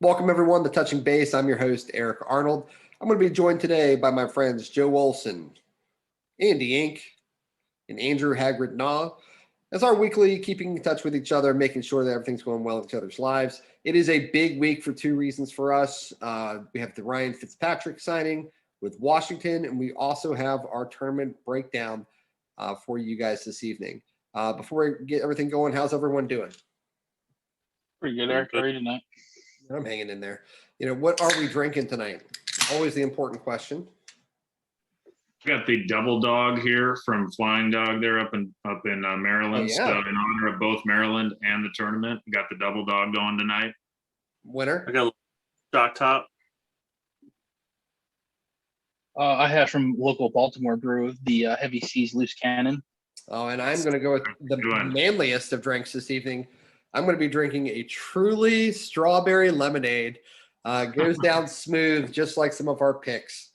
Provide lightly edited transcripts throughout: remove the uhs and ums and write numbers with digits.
Welcome, everyone, to Touching Base. I'm your host, Eric Arnold. I'm going to be joined today by my friends Joe Olson, Andy Enck, and Andrew Hagrid as our weekly keeping in touch with each other, making sure that everything's going well in each other's lives. It is a big week for two reasons for us. We have the Ryan Fitz-Magic signing with Washington, and we also have our tournament breakdown for you guys this evening. Before we get everything going, how's everyone doing? Pretty good, Eric. How are you tonight? I'm hanging in there. What are we drinking tonight? Always the important question. We got the double dog here from Flying Dog there up in Maryland. Oh, yeah. So in honor of both Maryland and the tournament, we got the double dog going tonight. Winner? I got Shock Top. I have from local Baltimore brew the Heavy Seas Loose Cannon. Oh, and I'm going to go with the manliest of drinks this evening. I'm going to be drinking a truly strawberry lemonade. Goes down smooth, just like some of our picks.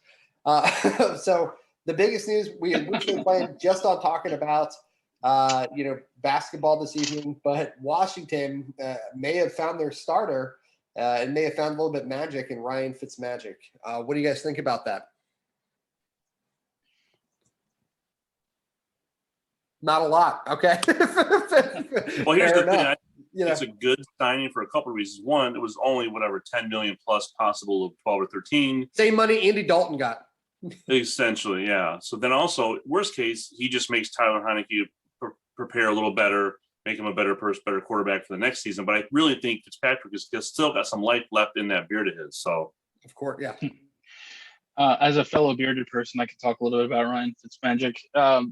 So the biggest news, we originally planned just on talking about, basketball this evening, but Washington may have found their starter and may have found a little bit magic in Ryan Fitz-Magic. What do you guys think about that? Not a lot. Okay. Well, here's the thing. It's a good signing for a couple of reasons. One, it was only 10 million plus possible of 12 or 13. Same money Andy Dalton got. Essentially, yeah. So then also, worst case, he just makes Tyler Heineke prepare a little better, make him a better quarterback for the next season. But I really think Fitzpatrick has still got some life left in that beard of his. So, of course, yeah. As a fellow bearded person, I could talk a little bit about Ryan Fitz-Magic.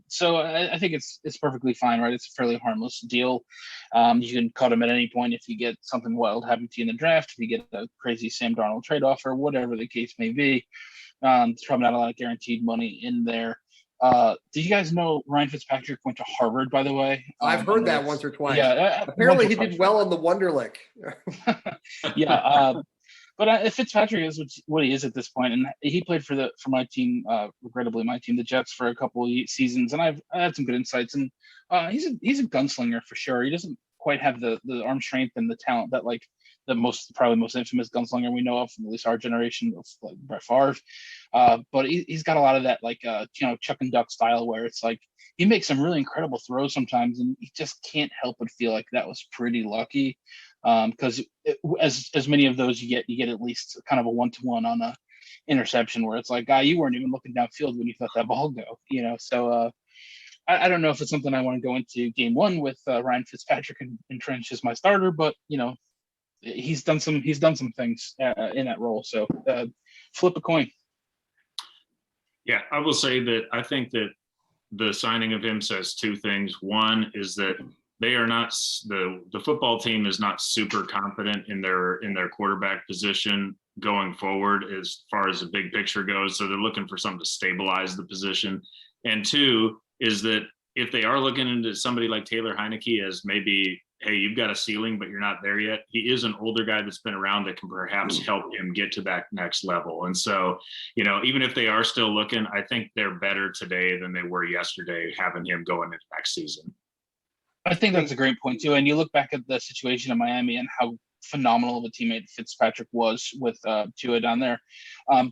So I think it's perfectly fine, right? It's a fairly harmless deal. You can cut him at any point if you get something wild happen to you in the draft, if you get a crazy Sam Darnold trade offer, whatever the case may be. There's probably not a lot of guaranteed money in there. Do you guys know Ryan Fitzpatrick went to Harvard, by the way? I've heard that once or twice. Yeah, apparently he did well on the Wonderlic. Yeah. But Fitzpatrick is what he is at this point, and he played for my team, regrettably my team, the Jets, for a couple of seasons, and I had some good insights. And he's a gunslinger for sure. He doesn't quite have the arm strength and the talent that probably most infamous gunslinger we know of from at least our generation, of like Brett Favre. But he's got a lot of that Chuck and Duck style where it's like he makes some really incredible throws sometimes, and you just can't help but feel like that was pretty lucky. Because as many of those you get at least kind of a 1-to-1 on a interception where it's like, you weren't even looking downfield when you let that ball go, So I don't know if it's something I want to go into game one with Ryan Fitzpatrick and entrench as my starter, but he's done some things in that role. So flip a coin. Yeah, I will say that I think that the signing of him says two things. One is that they are not the football team is not super confident in their quarterback position going forward as far as the big picture goes. So they're looking for something to stabilize the position. And two is that if they are looking into somebody like Taylor Heineke as maybe, hey, you've got a ceiling, but you're not there yet. He is an older guy that's been around that can perhaps help him get to that next level. And so, even if they are still looking, I think they're better today than they were yesterday having him going into next season. I think that's a great point too. And you look back at the situation in Miami and how phenomenal of a teammate Fitzpatrick was with Tua down there.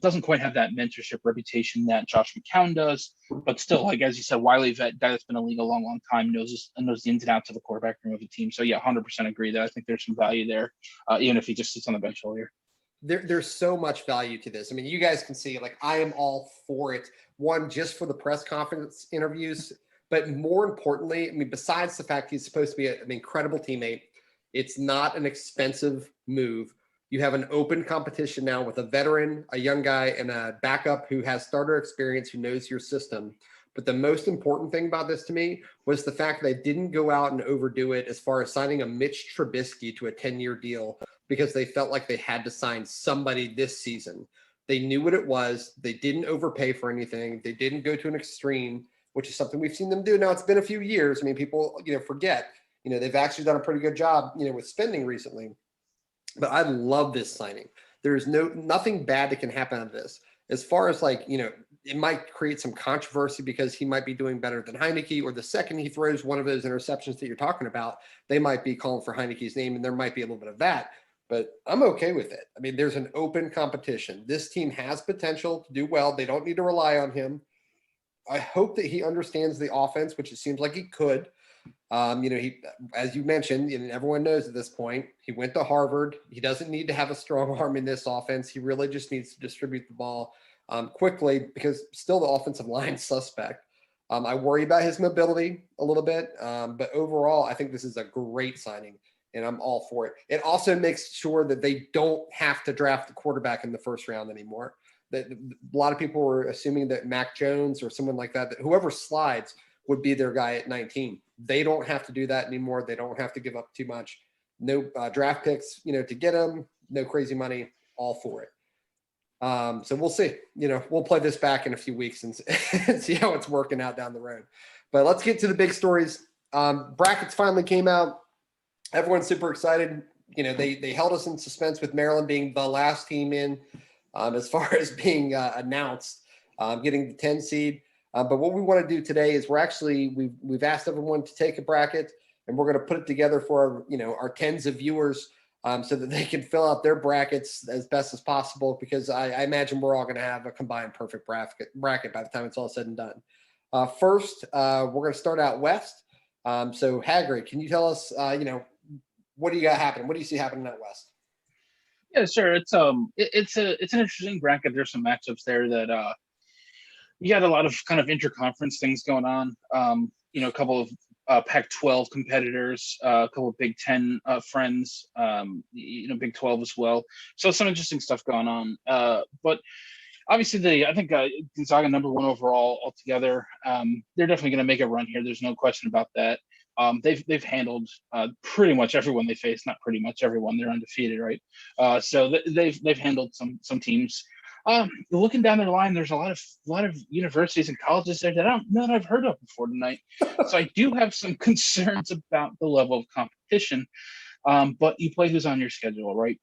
Doesn't quite have that mentorship reputation that Josh McCown does, but still, like as you said, wily vet, guy that's been in the league a long, long time, knows the ins and outs of the quarterback room of the team. So yeah, 100% agree that I think there's some value there, even if he just sits on the bench all year. There's so much value to this. I mean, you guys can see, I am all for it. One, just for the press conference interviews. But more importantly, besides the fact he's supposed to be an incredible teammate, it's not an expensive move. You have an open competition now with a veteran, a young guy, and a backup who has starter experience, who knows your system. But the most important thing about this to me was the fact that they didn't go out and overdo it as far as signing a Mitch Trubisky to a 10-year deal because they felt like they had to sign somebody this season. They knew what it was. They didn't overpay for anything. They didn't go to an extreme, which is something we've seen them do. Now, it's been a few years. People, forget, they've actually done a pretty good job, with spending recently. But I love this signing. There's nothing bad that can happen out of this. As far as it might create some controversy because he might be doing better than Heineke, or the second he throws one of those interceptions that you're talking about, they might be calling for Heineke's name, and there might be a little bit of that. but I'm okay with it. I mean, there's an open competition. This team has potential to do well. They don't need to rely on him. I hope that he understands the offense, which it seems like he could. He, as you mentioned, and everyone knows at this point, he went to Harvard. He doesn't need to have a strong arm in this offense. He really just needs to distribute the ball quickly, because still the offensive line suspect. I worry about his mobility a little bit, but overall, I think this is a great signing, and I'm all for it. It also makes sure that they don't have to draft the quarterback in the first round anymore. That a lot of people were assuming that Mac Jones or someone like that whoever slides would be their guy at 19. They don't have to do that anymore. They don't have to give up too much. No draft picks, to get them. No crazy money. All for it. So we'll see. We'll play this back in a few weeks and see how it's working out down the road. But let's get to the big stories. Brackets finally came out. Everyone's super excited. They held us in suspense with Maryland being the last team in. As far as being announced, getting the 10 seed. But what we want to do today is we've asked everyone to take a bracket, and we're going to put it together for our tens of viewers, so that they can fill out their brackets as best as possible, because I imagine we're all going to have a combined perfect bracket by the time it's all said and done. First, we're going to start out west. So Hagrid, can you tell us, what do you got happening? What do you see happening out west? Yeah, sure. It's an interesting bracket. There's some matchups there that you got a lot of kind of interconference things going on. A couple of Pac-12 competitors, a couple of Big Ten friends, Big 12 as well. So some interesting stuff going on. But obviously, I think Gonzaga number 1 overall altogether. They're definitely going to make a run here. There's no question about that. They've handled pretty much everyone they face. Not pretty much everyone. They're undefeated, right? So they've handled some teams. Looking down their line, there's a lot of universities and colleges there that I've heard of before tonight. So I do have some concerns about the level of competition. But you play who's on your schedule, right?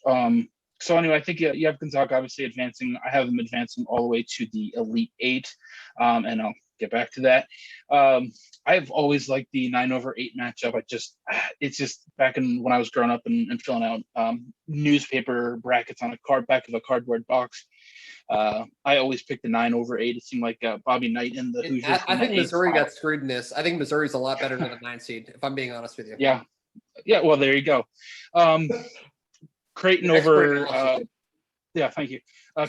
So anyway, I think you have Gonzaga obviously advancing. I have them advancing all the way to the Elite Eight, and I'll get back to that. I've always liked the 9/8 matchup. It's just back when I was growing up and filling out newspaper brackets on back of a cardboard box. I always picked the 9/8. It seemed like Bobby Knight in the Hoosiers. I think Missouri got screwed in this. I think Missouri's a lot better than the 9 seed, if I'm being honest with you. Yeah. Well, there you go. Creighton over. Yeah, thank you.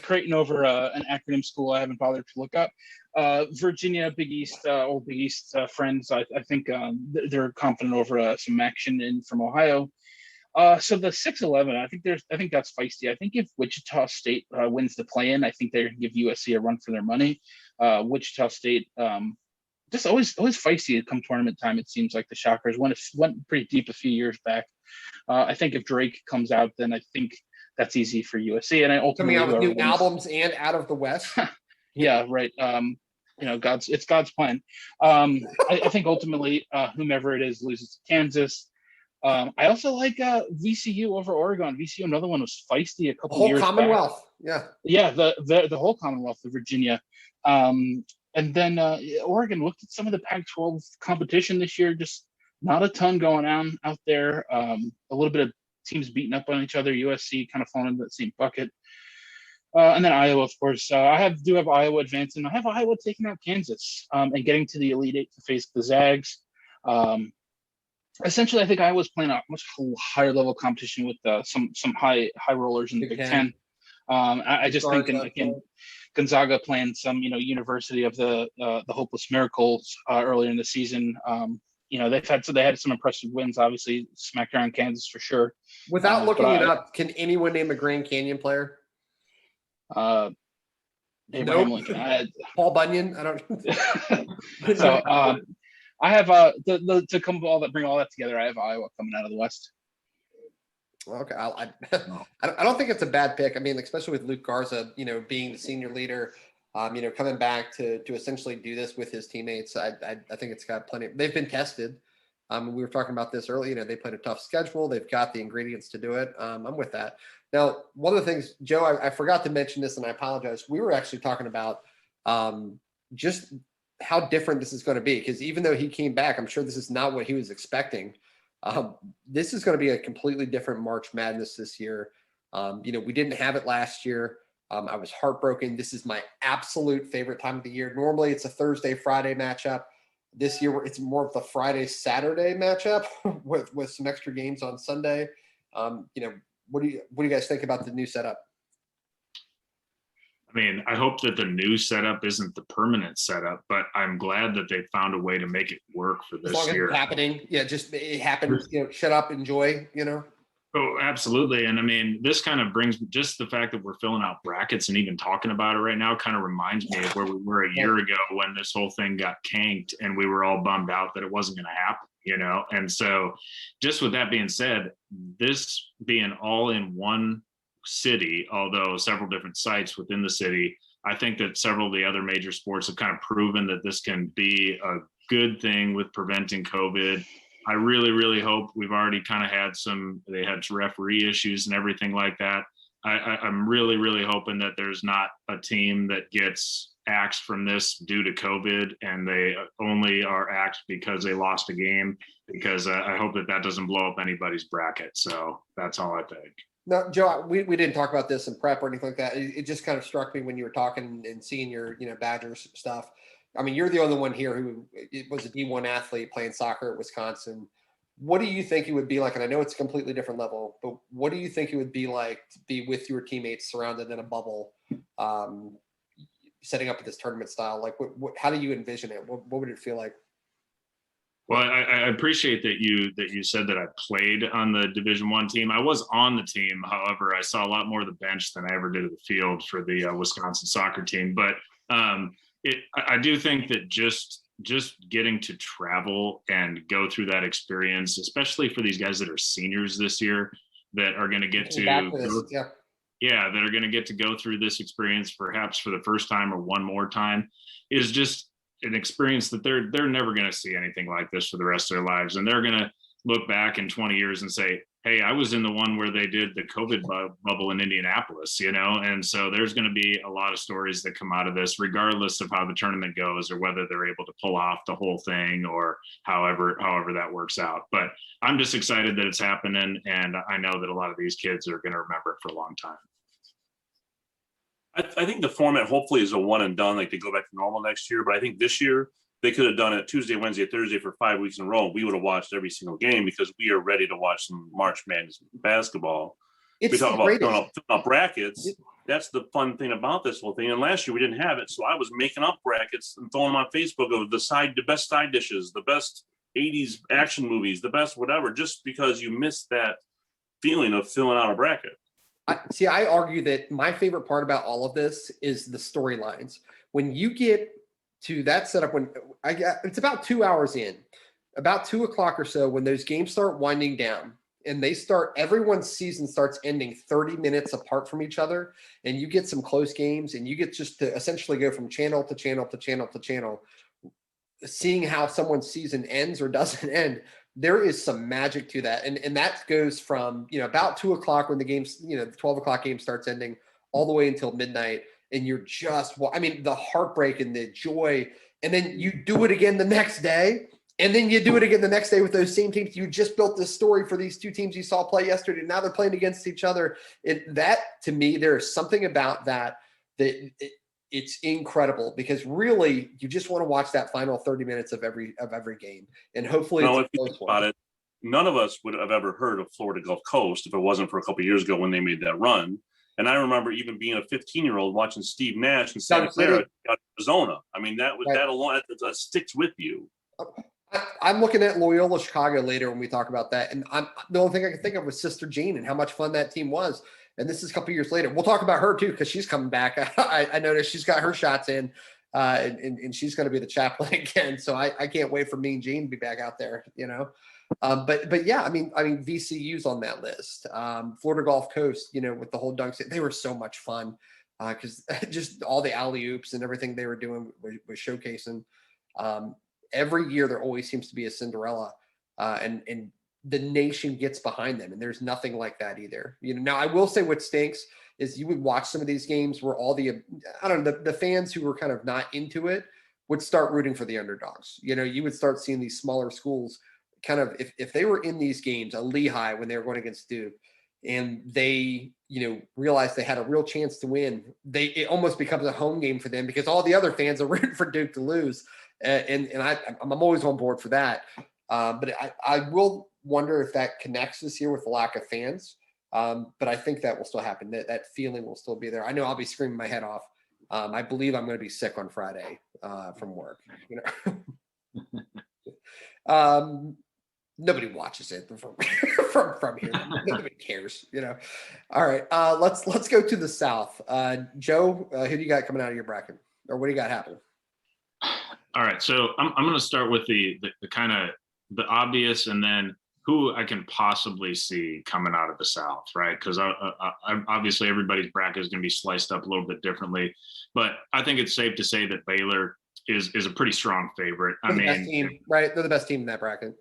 Creighton over an acronym school I haven't bothered to look up. Virginia, Big East, old Big East friends. I think they're confident over some action in from Ohio. So the 6-11, I think that's feisty. I think if Wichita State wins the play-in, I think they're going to give USC a run for their money. Wichita State, just always feisty come tournament time. It seems like the Shockers went pretty deep a few years back. I think if Drake comes out, then I think that's easy for USC. And I ultimately coming out with new albums and out of the West. Yeah, right. It's God's plan. I think ultimately, whomever it is loses to Kansas. I also like VCU over Oregon. VCU, another one, was feisty a couple years back. Whole Commonwealth. Yeah. Yeah, the whole Commonwealth of Virginia. And then Oregon looked at some of the Pac-12 competition this year. Just not a ton going on out there. A little bit of teams beating up on each other. USC kind of falling into that same bucket. And then Iowa, of course. I do have Iowa advancing. I have Iowa taking out Kansas and getting to the Elite Eight to face the Zags. Essentially, I think Iowa's playing a much higher level competition with some high rollers in the Big Ten. I just think, again, Gonzaga playing some University of the Hopeless Miracles earlier in the season. They had some impressive wins. Obviously, smacked around Kansas for sure. Without looking it up, can anyone name a Grand Canyon player? Abraham Lincoln. Paul Bunyan. I don't. So I have to bring all that together. I have Iowa coming out of the West. Okay, I don't think it's a bad pick. I mean, especially with Luke Garza, being the senior leader, coming back to essentially do this with his teammates. I think it's got plenty. They've been tested. We were talking about this earlier. They played a tough schedule. They've got the ingredients to do it. I'm with that. Now, one of the things, Joe, I forgot to mention this, and I apologize. We were actually talking about just how different this is going to be, because even though he came back, I'm sure this is not what he was expecting. This is going to be a completely different March Madness this year. We didn't have it last year. I was heartbroken. This is my absolute favorite time of the year. Normally it's a Thursday, Friday matchup. This year it's more of the Friday, Saturday matchup with some extra games on Sunday. What do you guys think about the new setup? I mean, I hope that the new setup isn't the permanent setup, but I'm glad that they found a way to make it work for As long this as year. it's happening. Yeah, just it happened. Shut up, enjoy, Oh, absolutely. And I mean, this kind of brings just the fact that we're filling out brackets and even talking about it right now kind of reminds me of where we were a year ago when this whole thing got canked and we were all bummed out that it wasn't going to happen, And so just with that being said, this being all in one city, although several different sites within the city, I think that several of the other major sports have kind of proven that this can be a good thing with preventing COVID. I really, really hope we've already kind of had they had referee issues and everything like that. I'm really, really hoping that there's not a team that gets axed from this due to COVID and they only are axed because they lost a game, because I hope that doesn't blow up anybody's bracket. So that's all I think. No, Joe, we didn't talk about this in prep or anything like that. It just kind of struck me when you were talking and seeing your, Badgers stuff. I mean, you're the only one here who was a D1 athlete playing soccer at Wisconsin. What do you think it would be like? And I know it's a completely different level, but what do you think it would be like to be with your teammates surrounded in a bubble, setting up this tournament style? Like, how do you envision it? What would it feel like? Well, I appreciate that you said that I played on the Division I team. I was on the team. However, I saw a lot more of the bench than I ever did of the field for the Wisconsin soccer team. But I do think that just getting to travel and go through that experience, especially for these guys that are seniors this year, that are going to get to that are going to get to go through this experience perhaps for the first time or one more time, is just an experience that they're never going to see anything like this for the rest of their lives. And they're going to look back in 20 years and say, hey, I was in the one where they did the COVID bubble in Indianapolis, and so there's going to be a lot of stories that come out of this, regardless of how the tournament goes or whether they're able to pull off the whole thing or however that works out. But I'm just excited that it's happening, and I know that a lot of these kids are going to remember it for a long time. I think the format hopefully is a one and done, like they go back to normal next year. But I think this year they could have done it Tuesday, Wednesday, Thursday for 5 weeks in a row. We would have watched every single game because we are ready to watch some March Madness basketball. We talk about filling up brackets. That's the fun thing about this whole thing. And last year we didn't have it, so I was making up brackets and throwing them on Facebook of the best side dishes, the best 80s action movies, the best whatever, just because you missed that feeling of filling out a bracket. I argue that my favorite part about all of this is the storylines. When you get to that setup, it's about 2 hours in, about 2 o'clock or so, when those games start winding down and everyone's season starts ending 30 minutes apart from each other, and you get some close games, and you get just to essentially go from channel to channel to channel to channel, seeing how someone's season ends or doesn't end. There is some magic to that. And that goes from, about 2 o'clock when the game's, the 12 o'clock game starts ending all the way until midnight. And you're just, the heartbreak and the joy. And then you do it again the next day. And then you do it again the next day with those same teams. You just built this story for these two teams you saw play yesterday. Now they're playing against each other. That, to me, there is something about that it's incredible, because really you just want to watch that final 30 minutes of every game. And hopefully if you think about it, none of us would have ever heard of Florida Gulf Coast if it wasn't for a couple of years ago when they made that run. And I remember even being a 15-year-old watching Steve Nash in Santa Clara, Arizona. I mean, that alone, that sticks with you. I'm looking at Loyola Chicago later when we talk about that. And the only thing I can think of was Sister Jean and how much fun that team was. And this is a couple years later. We'll talk about her too, because she's coming back. I noticed she's got her shots in, and she's going to be the chaplain again. So I can't wait for Mean Gene to be back out there, But yeah, I mean VCU's on that list. Florida Gulf Coast, with the whole dunks, they were so much fun because just all the alley oops and everything they were doing was showcasing. Every year there always seems to be a Cinderella, and the nation gets behind them, and there's nothing like that either. Now I will say what stinks is you would watch some of these games where all the fans who were kind of not into it would start rooting for the underdogs. You would start seeing these smaller schools, kind of if they were in these games, a Lehigh when they were going against Duke, and they realized they had a real chance to win, it almost becomes a home game for them because all the other fans are rooting for Duke to lose, and I'm always on board for that. But I will wonder if that connects this year with the lack of fans. But I think that will still happen. That feeling will still be there. I know I'll be screaming my head off. I believe I'm going to be sick on Friday from work. Nobody watches it from here. Nobody cares. All right. Let's go to the South. Joe, who do you got coming out of your bracket, or what do you got happening? All right. So I'm going to start with the kind of the obvious, and then who I can possibly see coming out of the South, right? Because I obviously everybody's bracket is going to be sliced up a little bit differently, but I think it's safe to say that Baylor is a pretty strong favorite. Best team, right? They're the best team in that bracket.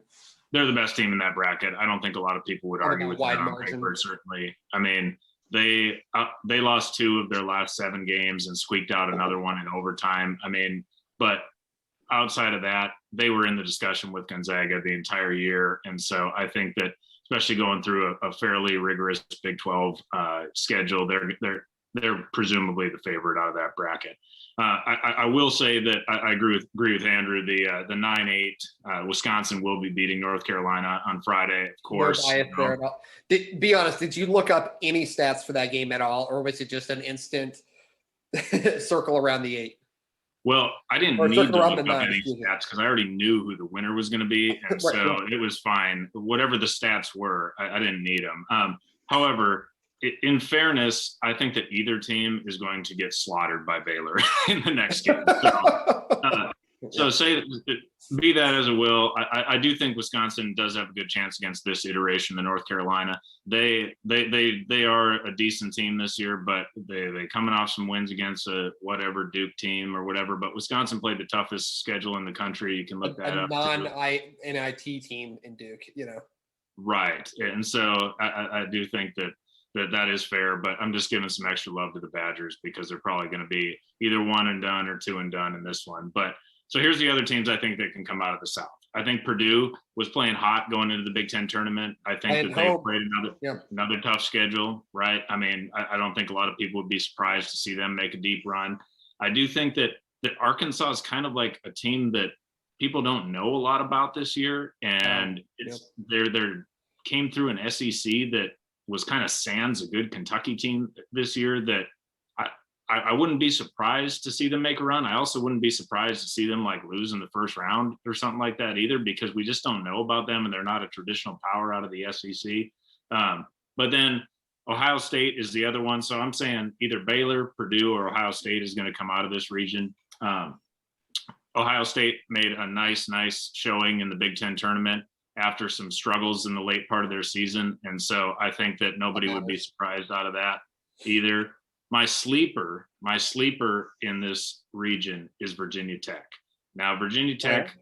They're the best team in that bracket. I don't think a lot of people would argue with that on paper, certainly. I mean, they lost 2 of their last 7 games and squeaked out another one in overtime. I mean, but outside of that, they were in the discussion with Gonzaga the entire year. And so I think that, especially going through a fairly rigorous Big 12 schedule, they're presumably the favorite out of that bracket. I will say that I agree with Andrew. The 9-8 Wisconsin will be beating North Carolina on Friday, of course. No bias there at all. Be honest, did you look up any stats for that game at all, or was it just an instant circle around the 8? Well, I didn't need to look up any stats because I already knew who the winner was going to be, and so it was fine. Whatever the stats were, I didn't need them. However, in fairness, I think that either team is going to get slaughtered by Baylor in the next game. So be that as it will, I do think Wisconsin does have a good chance against this iteration of North Carolina. They are a decent team this year, but they coming off some wins against a whatever Duke team or whatever. But Wisconsin played the toughest schedule in the country. You can look that up. Non-NIT team in Duke, Right, and so I do think that is fair, but I'm just giving some extra love to the Badgers because they're probably going to be either 1 and done or 2 and done in this one. But so here's the other teams I think that can come out of the South. I think Purdue was playing hot going into the Big Ten tournament. I think that they played another tough schedule, right? I mean, I don't think a lot of people would be surprised to see them make a deep run. I do think that Arkansas is kind of like a team that people don't know a lot about this year, and they're came through an SEC that was kind of sans a good Kentucky team this year that I wouldn't be surprised to see them make a run. I also wouldn't be surprised to see them like lose in the first round or something like that either, because we just don't know about them and they're not a traditional power out of the SEC. But then Ohio State is the other one. So I'm saying either Baylor, Purdue, or Ohio State is going to come out of this region. Ohio State made a nice showing in the Big Ten tournament after some struggles in the late part of their season. And so I think that nobody would be surprised out of that either. My sleeper in this region is Virginia Tech. Now, Virginia Tech,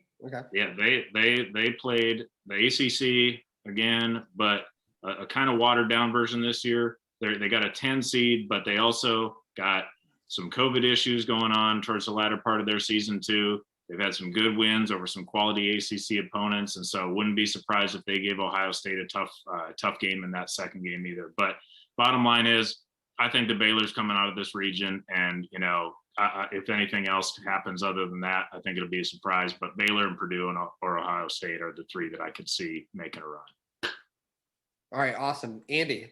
they played the ACC again, but a kind of watered down version this year. They got a 10 seed, but they also got some COVID issues going on towards the latter part of their season too. They've had some good wins over some quality ACC opponents, and so wouldn't be surprised if they gave Ohio State a tough game in that second game either. But bottom line is, I think the Baylor's coming out of this region, and if anything else happens other than that, I think it'll be a surprise. But Baylor and Purdue or Ohio State are the 3 that I could see making a run. All right, awesome, Andy.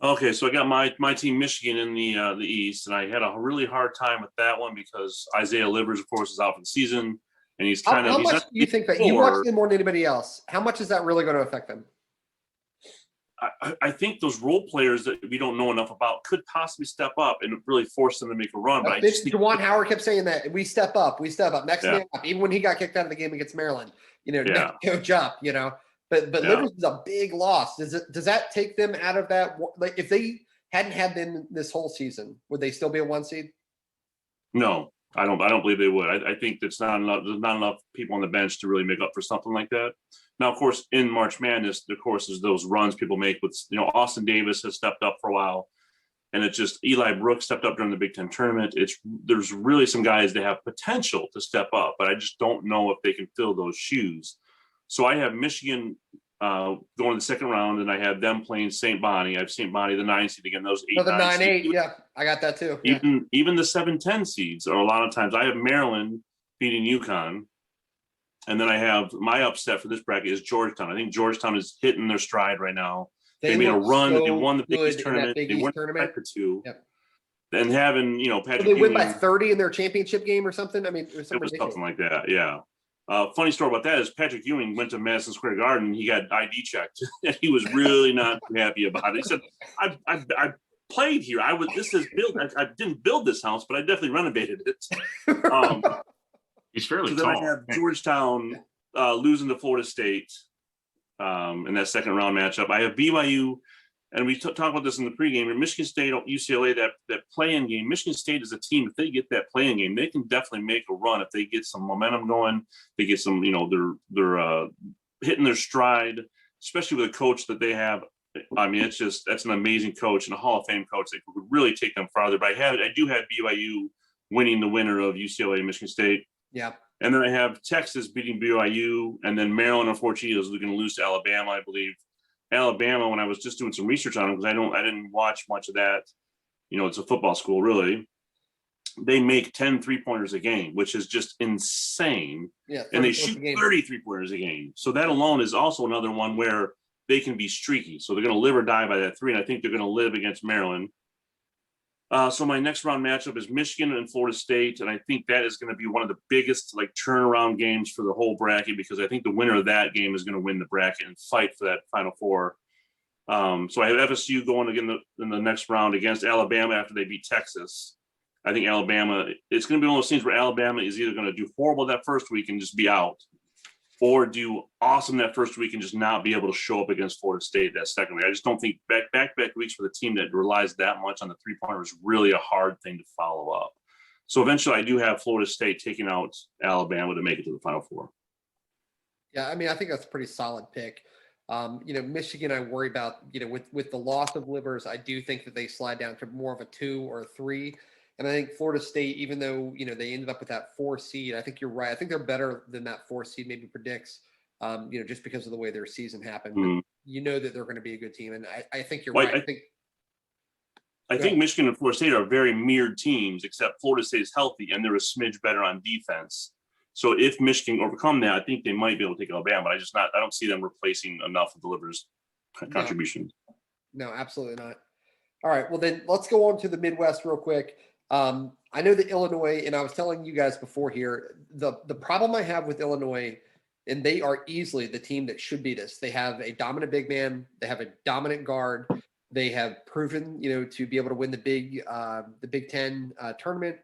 Okay, so I got my team Michigan in the East, and I had a really hard time with that one because Isaiah Livers, of course, is out for the season, and he's kind of. How much do you think that you watch them more than anybody else? How much is that really going to affect them? I think those role players that we don't know enough about could possibly step up and really force them to make a run. But I just think Juwan Howard kept saying that we step up, next man up. Even when he got kicked out of the game against Maryland, coach up, But Livers is a big loss. Does that take them out of that? Like, if they hadn't had them this whole season, would they still be a 1 seed? No, I don't believe they would. I think there's not enough people on the bench to really make up for something like that. Now, of course, in March Madness, of course, is those runs people make with, Austin Davis has stepped up for a while, and it's just Eli Brooks stepped up during the Big Ten tournament. There's really some guys that have potential to step up, but I just don't know if they can fill those shoes. So I have Michigan going to the second round, and I have them playing St. Bonnie. I have St. Bonnie, the 9 seed, again, those 8, Oh, the 9 9-8. seeds. Yeah, I got that too. Yeah. Even the 7-10 seeds are a lot of times. I have Maryland beating UConn. And then I have my upset for this bracket is Georgetown. I think Georgetown is hitting their stride right now. They made a run. So they won the Big East good in tournament. that Big They East won tournament. for 2. Yep. And having, So Patrick they win by Ewing, 30 in their championship game or something. I mean, it was it was something like that. Yeah. Funny story about that is Patrick Ewing went to Madison Square Garden. He got ID checked, and he was really not happy about it. He said, "I played here. This is built. I didn't build this house, but I definitely renovated it." He's fairly so then tall. I have Georgetown losing to Florida State in that second round matchup. I have BYU, and we talked about this in the pregame. And Michigan State, UCLA, that play-in game. Michigan State is a team. If they get that play-in game, they can definitely make a run. If they get some momentum going, they get some. They're hitting their stride, especially with a coach that they have. I mean, that's an amazing coach and a Hall of Fame coach that could really take them farther. But I do have BYU winning the winner of UCLA and Michigan State. Yeah. And then I have Texas beating BYU, and then Maryland, unfortunately, is going to lose to Alabama, I believe. Alabama, when I was just doing some research on them, because I didn't watch much of that. It's a football school, really. They make 10 3-pointers a game, which is just insane. Yeah. And they shoot 30 3-pointers a game. So that alone is also another one where they can be streaky. So they're going to live or die by that 3, and I think they're going to live against Maryland. So my next round matchup is Michigan and Florida State, and I think that is going to be one of the biggest turnaround games for the whole bracket, because I think the winner of that game is going to win the bracket and fight for that Final Four. So I have FSU going again in the next round against Alabama after they beat Texas. I think Alabama, it's going to be one of those things where Alabama is either going to do horrible that first week and just be out, or do awesome that first week and just not be able to show up against Florida State that second week. I just don't think back weeks for the team that relies that much on the 3-pointer is really a hard thing to follow up. So eventually I do have Florida State taking out Alabama to make it to the Final Four. Yeah, I mean, I think that's a pretty solid pick. Michigan, I worry about, with the loss of Livers, I do think that they slide down to more of a 2 or a 3. And I think Florida State, even though, they ended up with that 4 seed, I think you're right. I think they're better than that 4 seed maybe predicts, just because of the way their season happened. But that they're going to be a good team. And I think you're right. I think Michigan and Florida State are very mirrored teams, except Florida State is healthy and they're a smidge better on defense. So if Michigan overcome that, I think they might be able to take Alabama, but I don't see them replacing enough of the Livers contribution. No, absolutely not. All right. Well, then let's go on to the Midwest real quick. I know that Illinois, and I was telling you guys before here, the problem I have with Illinois, and they are easily the team that should beat us. They have a dominant big man. They have a dominant guard. They have proven, to be able to win the Big Ten tournament.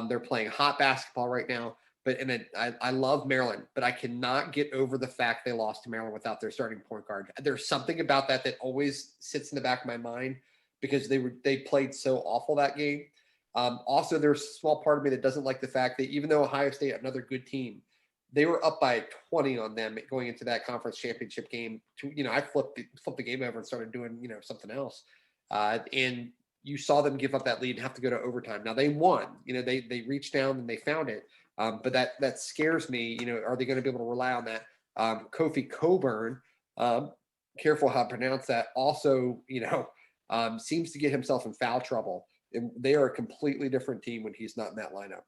They're playing hot basketball right now. I love Maryland, but I cannot get over the fact they lost to Maryland without their starting point guard. There's something about that always sits in the back of my mind, because they played so awful that game. Also, there's a small part of me that doesn't like the fact that even though Ohio State, another good team, they were up by 20 on them going into that conference championship game. I flipped the game over and started doing, something else. And you saw them give up that lead and have to go to overtime. Now they won, they reached down and they found it. But that scares me. Are they going to be able to rely on that? Kofi Coburn, careful how I pronounce that, also, seems to get himself in foul trouble. And they are a completely different team when he's not in that lineup.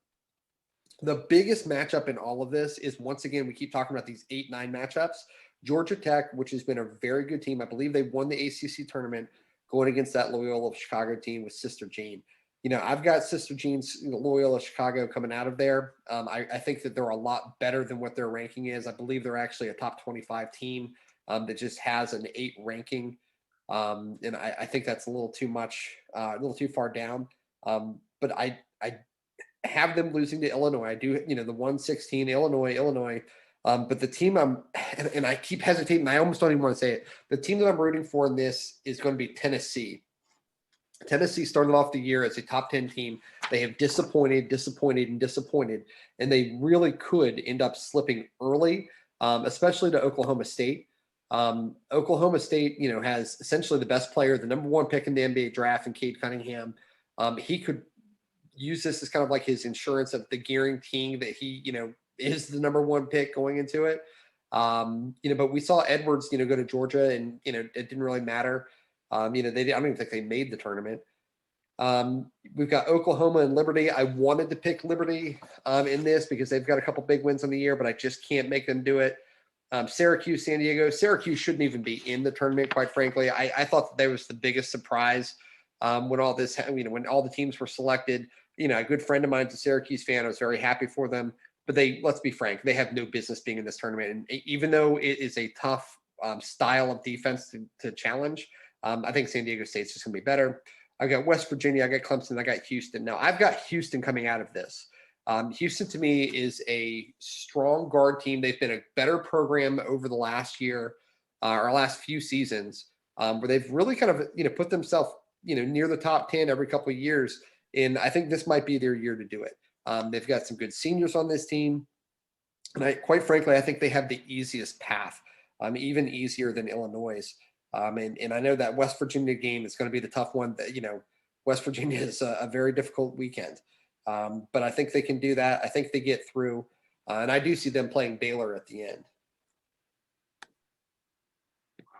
The biggest matchup in all of this is, once again, we keep talking about these 8-9 matchups. Georgia Tech, which has been a very good team. I believe they won the ACC tournament going against that Loyola Chicago team with Sister Jean. I've got Sister Jean's Loyola Chicago coming out of there. I think that they're a lot better than what their ranking is. I believe they're actually a top 25 team that just has an 8 ranking. And I think that's a little too much, a little too far down. But I have them losing to Illinois. I do, the 116 Illinois. But the team and I keep hesitating. I almost don't even want to say it. The team that I'm rooting for in this is going to be Tennessee. Tennessee started off the year as a top 10 team. They have disappointed, and they really could end up slipping early, especially to Oklahoma State. Oklahoma State, has essentially the best player, the number 1 pick in the NBA draft, in Cade Cunningham. He could use this as kind of like his insurance of the guaranteeing that he, is the number 1 pick going into it. But we saw Edwards, go to Georgia, and it didn't really matter. I don't even think they made the tournament. We've got Oklahoma and Liberty. I wanted to pick Liberty in this because they've got a couple big wins on the year, but I just can't make them do it. Syracuse, San Diego. Syracuse shouldn't even be in the tournament, quite frankly. I thought that was the biggest surprise when all this, when all the teams were selected. A good friend of mine's a Syracuse fan. I was very happy for them. But let's be frank, they have no business being in this tournament. And even though it is a tough style of defense to challenge, I think San Diego State's just going to be better. I got West Virginia, I got Clemson, I got Houston. Now, I've got Houston coming out of this. Houston, to me, is a strong guard team. They've been a better program over the last year or last few seasons where they've really kind of, put themselves, near the top 10 every couple of years. And I think this might be their year to do it. They've got some good seniors on this team. And quite frankly, I think they have the easiest path, even easier than Illinois'. And I know that West Virginia game is going to be the tough one. That West Virginia is a very difficult weekend. But I think they can do that. I think they get through. And I do see them playing Baylor at the end.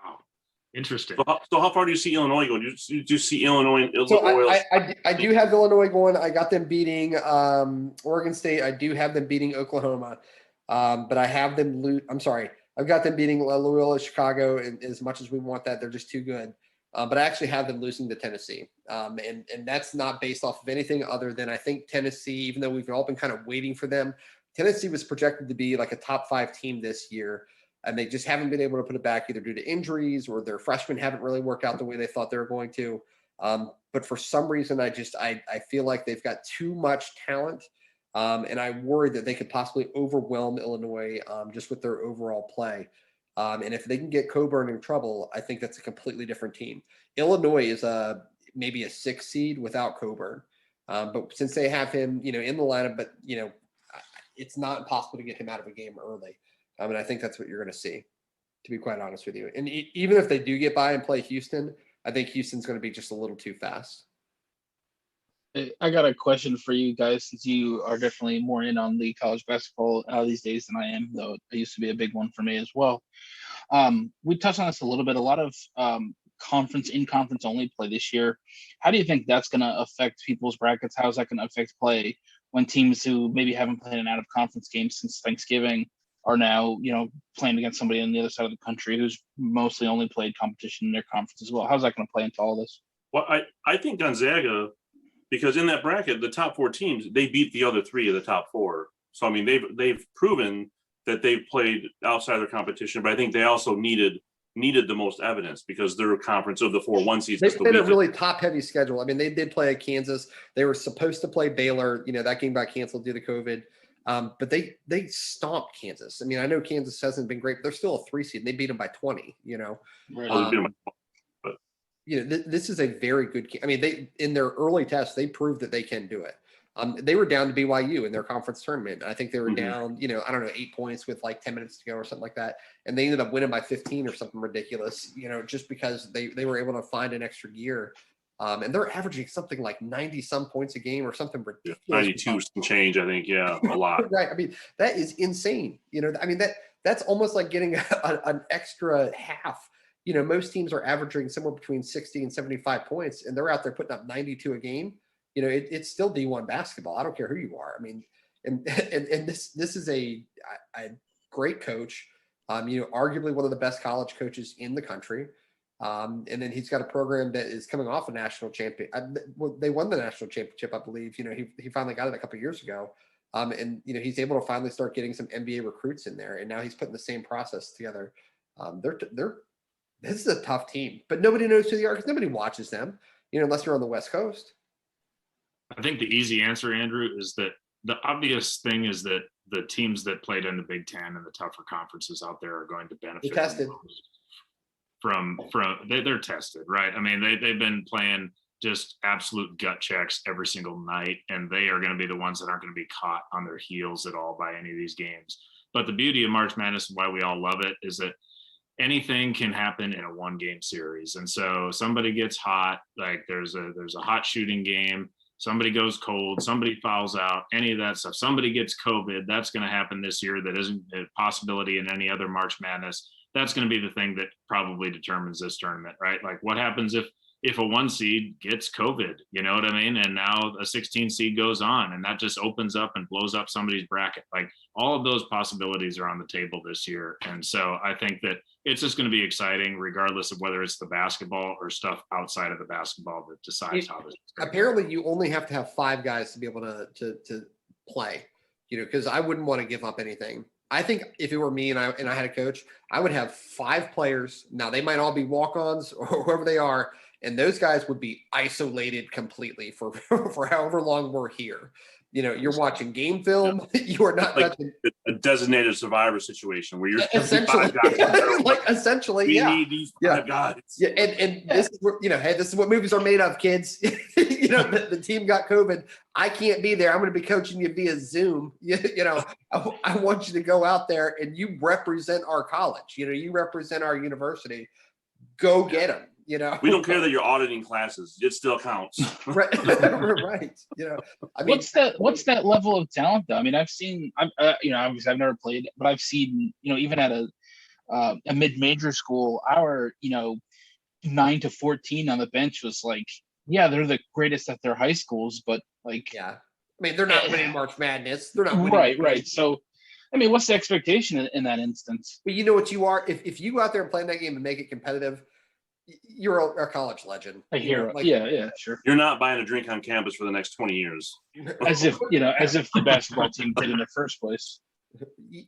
Wow. Interesting. So how far do you see Illinois going? Do you see Illinois? So I do have Illinois going. I got them beating Oregon State. I do have them beating Oklahoma. But I have them I'm sorry. I've got them beating Loyola Chicago, and as much as we want that, they're just too good. But I actually have them losing to Tennessee. And that's not based off of anything other than I think Tennessee, even though we've all been kind of waiting for them, Tennessee was projected to be like a top 5 team this year. And they just haven't been able to put it back either due to injuries or their freshmen haven't really worked out the way they thought they were going to. But for some reason, I feel like they've got too much talent. And I worry that they could possibly overwhelm Illinois just with their overall play. And if they can get Coburn in trouble, I think that's a completely different team. Illinois is maybe a 6 seed without Coburn. But since they have him, in the lineup, but, it's not impossible to get him out of a game early. And I think that's what you're going to see, to be quite honest with you. And even if they do get by and play Houston, I think Houston's going to be just a little too fast. I got a question for you guys, since you are definitely more in on the college basketball these days than I am, though it used to be a big one for me as well. We touched on this a little bit. A lot of in-conference only play this year. How do you think that's going to affect people's brackets? How is that going to affect play when teams who maybe haven't played an out-of-conference game since Thanksgiving are now, playing against somebody on the other side of the country who's mostly only played competition in their conference as well? How's that going to play into all this? Well, I think Gonzaga, because in that bracket, the top 4 teams, they beat the other 3 of the top 4. So, I mean, they've proven that they've played outside their competition, but I think they also needed the most evidence because their conference of the 4 1 seeds. They played a really top-heavy schedule. I mean, they did play at Kansas. They were supposed to play Baylor. That game got canceled due to COVID. But they stomped Kansas. I mean, I know Kansas hasn't been great, but they're still a 3 seed. And they beat them by 20. Right. This is a very good. I mean, they in their early tests they proved that they can do it. They were down to BYU in their conference tournament. I think they were down, 8 points with like 10 minutes to go or something like that, and they ended up winning by 15 or something ridiculous. Just because they were able to find an extra gear. And they're averaging something like 90 some points a game or something ridiculous. 92 some change, I think. Yeah, a lot. Right. I mean, that is insane. That's almost like getting an extra half. Most teams are averaging somewhere between 60 and 75 points, and they're out there putting up 92 a game. It's still D1 basketball. I don't care who you are. I mean, and this is a great coach. Arguably one of the best college coaches in the country. And then he's got a program that is coming off a national champion. They won the national championship, I believe. He finally got it a couple of years ago. And he's able to finally start getting some NBA recruits in there. And now he's putting the same process together. This is a tough team, but nobody knows who they are because nobody watches them, unless you're on the West Coast. I think the easy answer, Andrew, is that the obvious thing is that the teams that played in the Big Ten and the tougher conferences out there are going to benefit. They're tested. They're tested, right? I mean, they've been playing just absolute gut checks every single night, and they are going to be the ones that aren't going to be caught on their heels at all by any of these games. But the beauty of March Madness and why we all love it is that anything can happen in a 1-game series. And so somebody gets hot, like there's a hot shooting game, somebody goes cold, somebody fouls out, any of that stuff, somebody gets COVID, that's going to happen this year. That isn't a possibility in any other March Madness. That's going to be the thing that probably determines this tournament, right? Like what happens if a 1 seed gets COVID, you know what I mean? And now a 16 seed goes on, and that just opens up and blows up somebody's bracket. Like all of those possibilities are on the table this year. And so I think that it's just going to be exciting, regardless of whether it's the basketball or stuff outside of the basketball that decides how this. Apparently, you only have to have 5 guys to be able to play, you know, because I wouldn't want to give up anything. I think if it were me and I had a coach, I would have 5 players. Now they might all be walk-ons or whoever they are, and those guys would be isolated completely for however long we're here. You know, you're watching game film. You are not like touching a designated survivor situation where you're essentially, essentially, we yeah. need these 5 guys. Yeah, and this is what, you know, hey, this is what movies are made of, kids. You know, the team got COVID. I can't be there. I'm going to be coaching you via Zoom. You know, I want you to go out there and you represent our college. You know, you represent our university. Go get them. You know, We don't care that you're auditing classes. It still counts. right, right. You know, I mean, what's that level of talent though? I mean, I've seen, you know, obviously I've never played, but I've seen, you know, even at a mid-major school, our, you know, 9 to 14 on the bench was like, yeah, they're the greatest at their high schools, but like, yeah. I mean, they're not winning March Madness. They're not winning. right. So, I mean, what's the expectation in that instance? But you know what you are? If you go out there and play that game and make it competitive, you're a college legend. A hero. Like, Yeah, sure. You're not buying a drink on campus for the next 20 years. As if, you know, as if the basketball team did in the first place.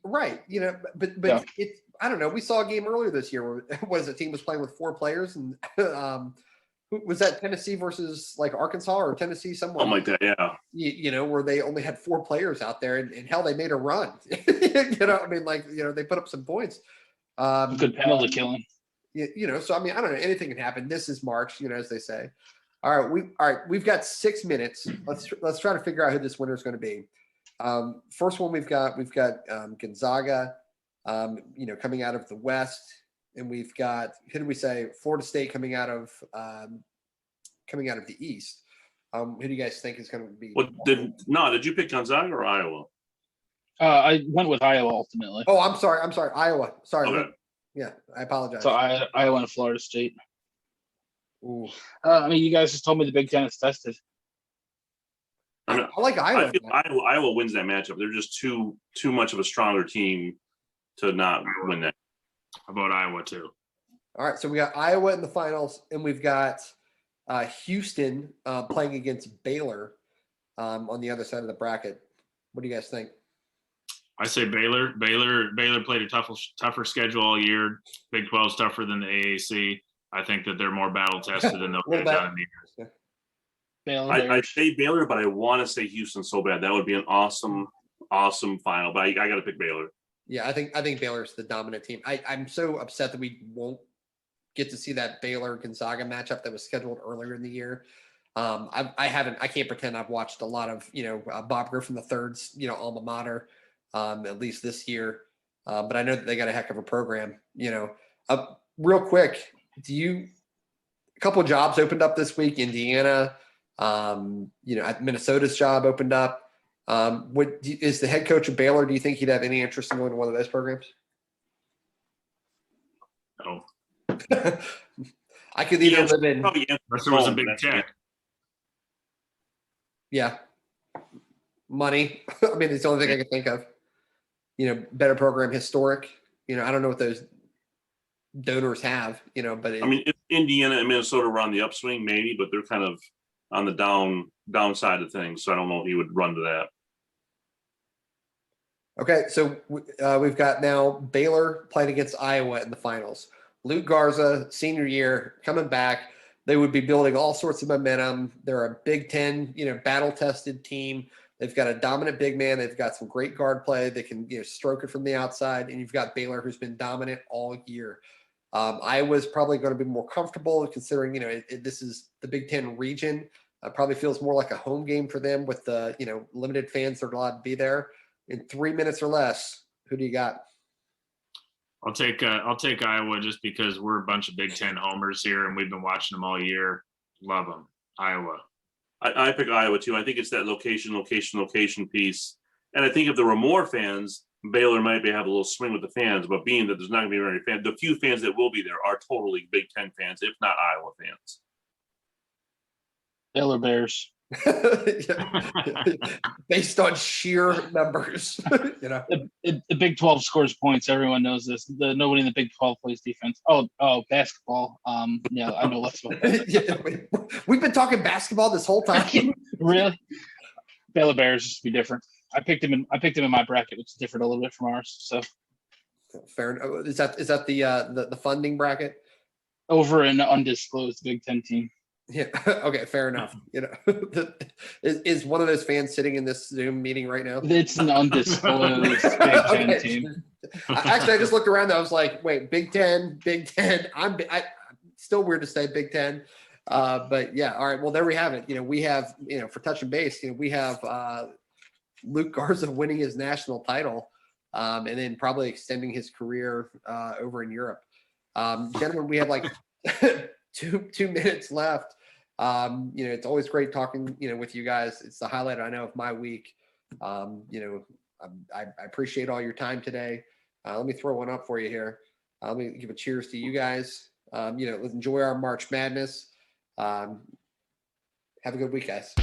Right. You know, but Yeah. it's, I don't know. We saw a game earlier this year where was a team was playing with 4 players, and who was that, Tennessee versus like Arkansas or Tennessee somewhere? Something like that, yeah. You know, where they only had 4 players out there, and hell, they made a run. You know, I mean, like, you know, they put up some points. Good penalty killing. You know, so I mean, I don't know, anything can happen. This is March, you know, as they say. All right, we've got 6 minutes. Let's try to figure out who this winner is going to be. First one we've got Gonzaga, you know, coming out of the West, and we've got, who did we say, Florida State coming out of the East. Who do you guys think is going to be? Did you pick Gonzaga or Iowa? I went with Iowa ultimately. Oh, I'm sorry, Iowa. Sorry. Okay. Yeah, I apologize. So Iowa and Florida State. Ooh. I mean, you guys just told me the Big Ten is tested. I like Iowa. I feel Iowa wins that matchup. They're just too much of a stronger team to not win that. How about Iowa too? All right, so we got Iowa in the finals, and we've got Houston playing against Baylor on the other side of the bracket. What do you guys think? I say Baylor. Baylor played a tougher schedule all year. Big 12's tougher than the AAC. I think that they're more battle tested than they'll get done in the years. Baylor. I say Baylor, but I want to say Houston so bad. That would be an awesome final. But I got to pick Baylor. Yeah, I think Baylor's the dominant team. I'm so upset that we won't get to see that Baylor Gonzaga matchup that was scheduled earlier in the year. I can't pretend I've watched a lot of, you know, Bob Griffin III's, you know, alma mater, at least this year. But I know that they got a heck of a program, you know. Real quick, a couple of jobs opened up this week. Indiana, you know, Minnesota's job opened up. What is the head coach of Baylor? Do you think he'd have any interest in going to one of those programs? No. I could either live in. Probably Unless there was a Big Tech. Yeah. Money. I mean, it's the only thing I can think of. You know, better program, historic. You know, I don't know what those donors have, you know, but I mean, if Indiana and Minnesota were on the upswing, maybe, but they're kind of on the downside of things. So I don't know if he would run to that. Okay, so we've got now Baylor playing against Iowa in the finals. Luke Garza, senior year, coming back. They would be building all sorts of momentum. They're a Big Ten, you know, battle-tested team. They've got a dominant big man. They've got some great guard play. They can, you know, stroke it from the outside. And you've got Baylor, who's been dominant all year. Iowa's probably going to be more comfortable considering, you know, this is the Big Ten region. Probably feels more like a home game for them with the, you know, limited fans that are allowed to be there. In 3 minutes or less, who do you got? I'll take Iowa just because we're a bunch of Big Ten homers here and we've been watching them all year. Love them. Iowa. I pick Iowa too. I think it's that location piece. And I think if there were more fans, Baylor might have a little swing with the fans. But being that there's not going to be very fans, the few fans that will be there are totally Big Ten fans, if not Iowa fans. Baylor Bears. Based on sheer numbers, you know. The Big 12 scores points. Everyone knows this. Nobody in the Big 12 plays defense. Oh, basketball. Yeah, I know less about that. Yeah, we've been talking basketball this whole time. Really? Baylor Bears just be different. I picked him in my bracket, which is different a little bit from ours. So fair enough. Is that the funding bracket? Over an undisclosed Big Ten team. Yeah. Okay. Fair enough. You know, is one of those fans sitting in this Zoom meeting right now? It's an undisclosed Big Ten team. Actually, I just looked around. I was like, wait, Big Ten. I still weird to say Big Ten. But yeah. All right. Well, there we have it. You know, we have, you know, for touching base, you know, we have Luke Garza winning his national title, and then probably extending his career over in Europe. Gentlemen, we have like two minutes left. You know, it's always great talking, you know, with you guys. It's the highlight, I know, of my week. You know, I appreciate all your time today. Let me throw one up for you here. Let me give a cheers to you guys. You know, let's enjoy our March Madness. Have a good week, guys.